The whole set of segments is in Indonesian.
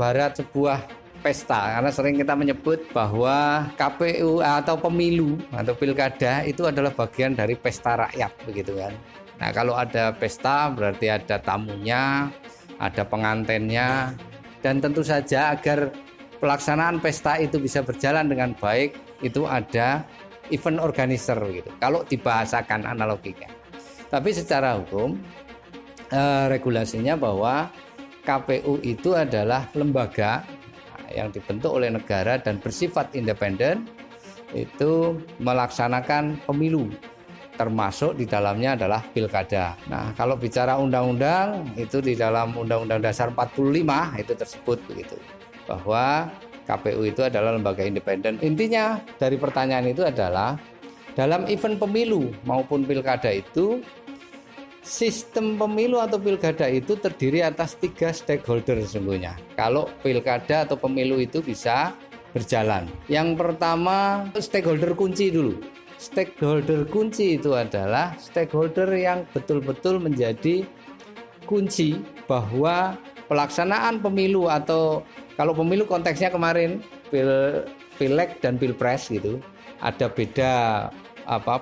ibarat sebuah pesta, karena sering kita menyebut bahwa KPU atau pemilu atau pilkada itu adalah bagian dari pesta rakyat, begitu kan. Nah, kalau ada pesta berarti ada tamunya, ada pengantennya, dan tentu saja agar pelaksanaan pesta itu bisa berjalan dengan baik itu ada event organizer gitu. Kalau dibahasakan analoginya. Tapi secara hukum regulasinya bahwa KPU itu adalah lembaga yang dibentuk oleh negara dan bersifat independen, itu melaksanakan pemilu, termasuk di dalamnya adalah pilkada. Nah, kalau bicara undang-undang itu di dalam Undang-Undang Dasar 45 itu tersebut begitu, bahwa KPU itu adalah lembaga independen. Intinya dari pertanyaan itu adalah dalam event pemilu maupun pilkada itu, sistem pemilu atau pilkada itu terdiri atas 3 stakeholder sesungguhnya. Kalau pilkada atau pemilu itu bisa berjalan. Yang pertama stakeholder kunci dulu. Stakeholder kunci itu adalah stakeholder yang betul-betul menjadi kunci bahwa pelaksanaan pemilu, atau kalau pemilu konteksnya kemarin pileg dan pilpres gitu, ada beda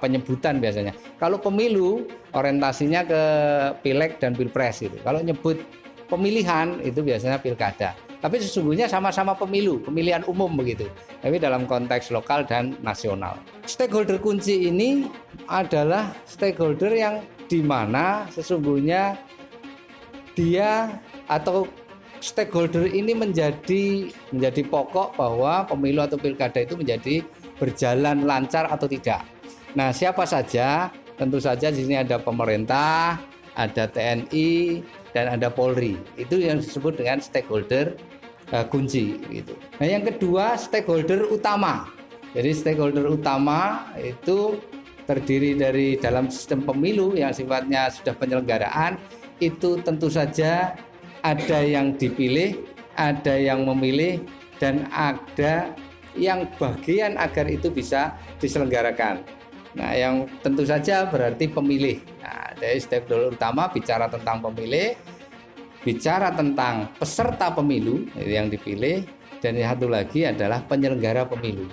penyebutan biasanya. Kalau pemilu orientasinya ke pileg dan pilpres gitu. Kalau nyebut pemilihan itu biasanya pilkada. Tapi sesungguhnya sama-sama pemilu, pemilihan umum begitu. Tapi dalam konteks lokal dan nasional. Stakeholder kunci ini adalah stakeholder yang di mana sesungguhnya dia atau stakeholder ini menjadi pokok bahwa pemilu atau pilkada itu menjadi berjalan lancar atau tidak. Nah, siapa saja? Tentu saja di sini ada pemerintah, ada TNI, dan ada Polri. Itu yang disebut dengan stakeholder kunci gitu. Nah, yang kedua stakeholder utama. Jadi stakeholder utama itu terdiri dari dalam sistem pemilu yang sifatnya sudah penyelenggaraan, itu tentu saja ada yang dipilih, ada yang memilih, dan ada yang bagian agar itu bisa diselenggarakan. Nah, yang tentu saja berarti pemilih. Nah, dari stakeholder utama bicara tentang pemilih, bicara tentang peserta pemilu yang dipilih, dan yang satu lagi adalah penyelenggara pemilu.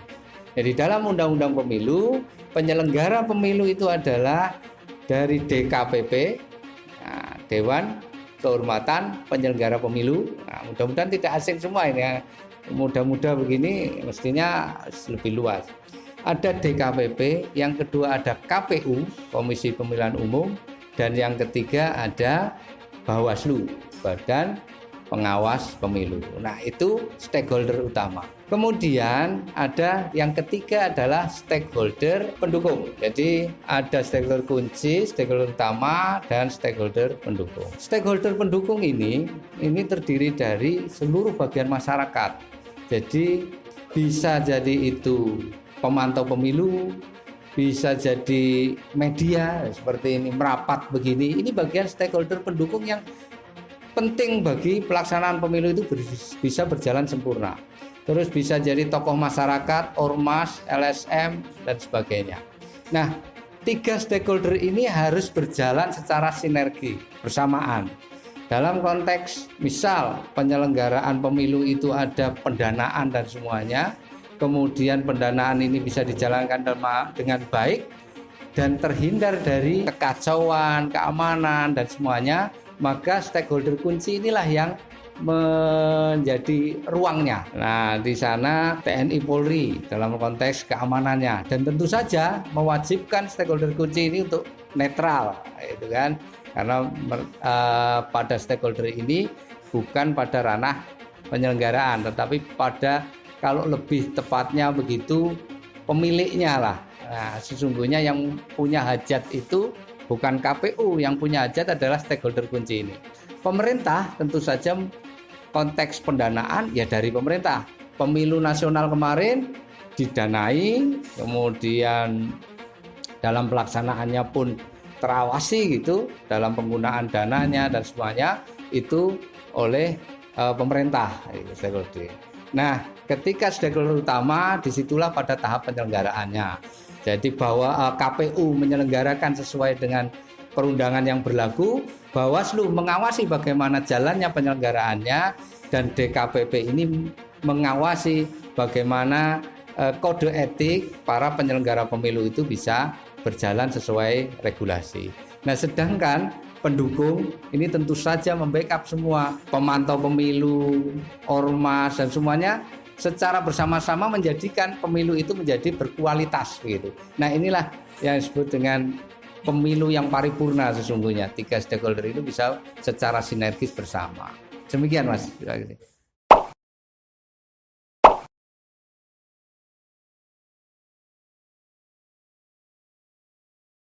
Jadi dalam undang-undang pemilu, penyelenggara pemilu itu adalah dari DKPP, nah, Dewan Kehormatan Penyelenggara Pemilu. Nah, mudah-mudahan tidak asing semua ini ya. Mudah-mudah begini mestinya lebih luas. Ada DKPP, yang kedua ada KPU, Komisi Pemilihan Umum, dan yang ketiga ada Bawaslu, Badan Pengawas Pemilu. Nah, itu stakeholder utama. Kemudian ada yang ketiga adalah stakeholder pendukung. Jadi ada stakeholder kunci, stakeholder utama, dan stakeholder pendukung. Stakeholder pendukung ini terdiri dari seluruh bagian masyarakat. Jadi bisa jadi itu pemantau pemilu, bisa jadi media seperti ini, merapat begini. Ini bagian stakeholder pendukung yang penting bagi pelaksanaan pemilu itu bisa berjalan sempurna. Terus bisa jadi tokoh masyarakat, ormas, LSM, dan sebagainya. Nah, 3 stakeholder ini harus berjalan secara sinergi, bersamaan. Dalam konteks misal penyelenggaraan pemilu itu ada pendanaan dan semuanya, kemudian pendanaan ini bisa dijalankan dengan baik dan terhindar dari kekacauan, keamanan, dan semuanya, maka stakeholder kunci inilah yang menjadi ruangnya. Nah, di sana TNI Polri dalam konteks keamanannya, dan tentu saja mewajibkan stakeholder kunci ini untuk netral, itu kan, karena pada stakeholder ini bukan pada ranah penyelenggaraan, tetapi pada, kalau lebih tepatnya begitu, pemiliknya lah. Nah, sesungguhnya yang punya hajat itu bukan KPU, yang punya hajat adalah stakeholder kunci ini. Pemerintah tentu saja konteks pendanaan ya dari pemerintah. Pemilu nasional kemarin didanai, kemudian dalam pelaksanaannya pun terawasi gitu, dalam penggunaan dananya dan semuanya itu oleh pemerintah stakeholder. Nah, ketika stakeholder utama disitulah pada tahap penyelenggaraannya. Jadi bahwa KPU menyelenggarakan sesuai dengan perundangan yang berlaku, Bawaslu mengawasi bagaimana jalannya penyelenggaraannya, dan DKPP ini mengawasi bagaimana kode etik para penyelenggara pemilu itu bisa berjalan sesuai regulasi. Nah, sedangkan pendukung ini tentu saja membackup semua pemantau pemilu, ormas, dan semuanya secara bersama-sama menjadikan pemilu itu menjadi berkualitas begitu. Nah, inilah yang disebut dengan pemilu yang paripurna sesungguhnya. 3 stakeholder itu bisa secara sinergis bersama. Demikian Mas.